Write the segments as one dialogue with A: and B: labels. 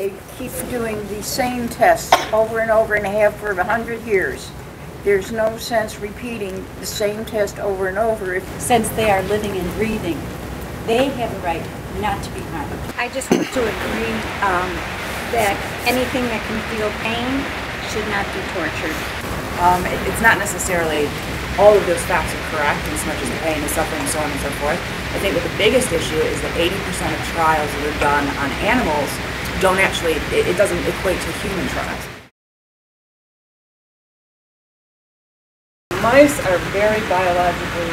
A: they keep doing the same tests over and over and have for 100 years. There's no sense repeating the same test over and over.
B: Since they are living and breathing, they have a right not to be harmed.
C: I just have to agree that anything that can feel pain should not be tortured.
D: It's not necessarily all of those facts are correct, as much as the pain, the suffering, so on and so forth. I think that the biggest issue is that 80% of trials that are done on animals don't actually, it doesn't equate to human trials.
E: Mice are very biologically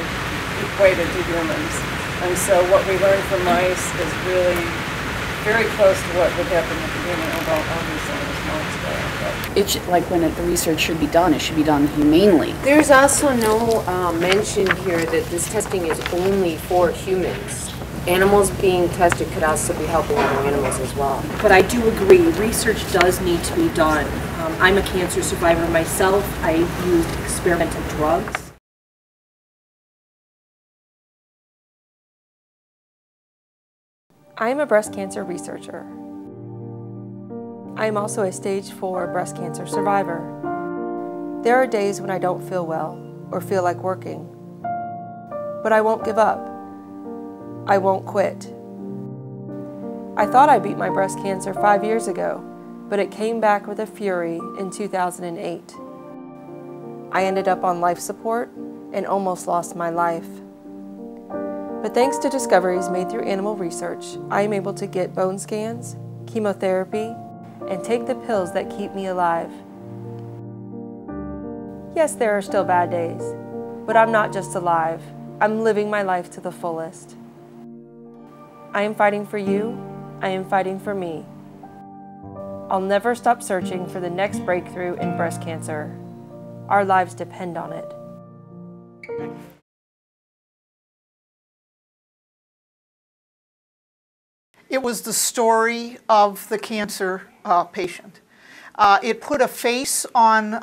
E: equated to humans, and so what we learn from mice is really very close to what would happen at the human, although obviously there's more scale.
F: It's like when the research should be done, it should be done humanely.
G: There's also no mention here that this testing is only for humans. Animals being tested could also be helping other animals as well.
H: But I do agree, research does need to be done. I'm a cancer survivor myself. I used experimental drugs.
I: I am a breast cancer researcher. I am also a stage 4 breast cancer survivor. There are days when I don't feel well or feel like working, but I won't give up. I won't quit. I thought I beat my breast cancer 5 years ago, but it came back with a fury in 2008. I ended up on life support and almost lost my life. But thanks to discoveries made through animal research, I am able to get bone scans, chemotherapy, and take the pills that keep me alive. Yes, there are still bad days, but I'm not just alive. I'm living my life to the fullest. I am fighting for you. I am fighting for me. I'll never stop searching for the next breakthrough in breast cancer. Our lives depend on it.
J: It was the story of the cancer patient. It put a face on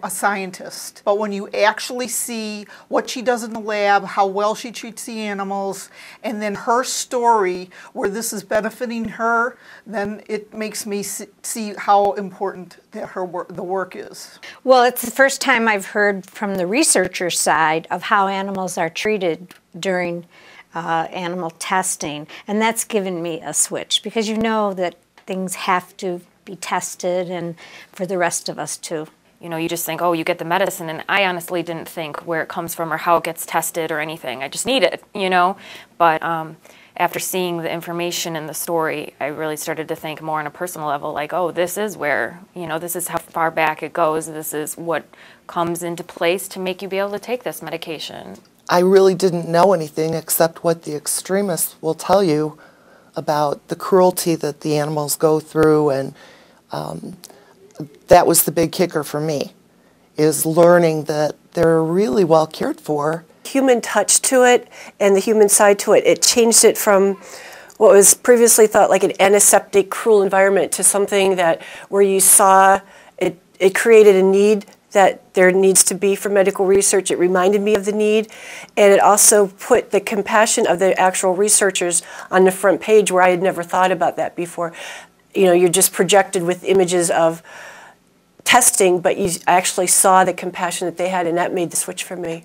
J: a scientist, but when you actually see what she does in the lab, how well she treats the animals, and then her story where this is benefiting her, then it makes me see how important that the work is.
C: Well, it's the first time I've heard from the researcher side of how animals are treated during animal testing, and that's given me a switch, because you know that things have to be tested, and for the rest of us too.
K: You know, you just think, oh, you get the medicine, and I honestly didn't think where it comes from or how it gets tested or anything. I just need it, you know? But after seeing the information in the story, I really started to think more on a personal level, like, oh, this is where, you know, this is how far back it goes. This is what comes into place to make you be able to take this medication.
L: I really didn't know anything except what the extremists will tell you about the cruelty that the animals go through, and that was the big kicker for me, is learning that they're really well cared for.
M: Human touch to it and the human side to it, it changed it from what was previously thought like an antiseptic, cruel environment to something that where you saw it created a need that there needs to be for medical research. It reminded me of the need, and it also put the compassion of the actual researchers on the front page where I had never thought about that before. You know, you're just projected with images of testing, but you actually saw the compassion that they had, and that made the switch for me.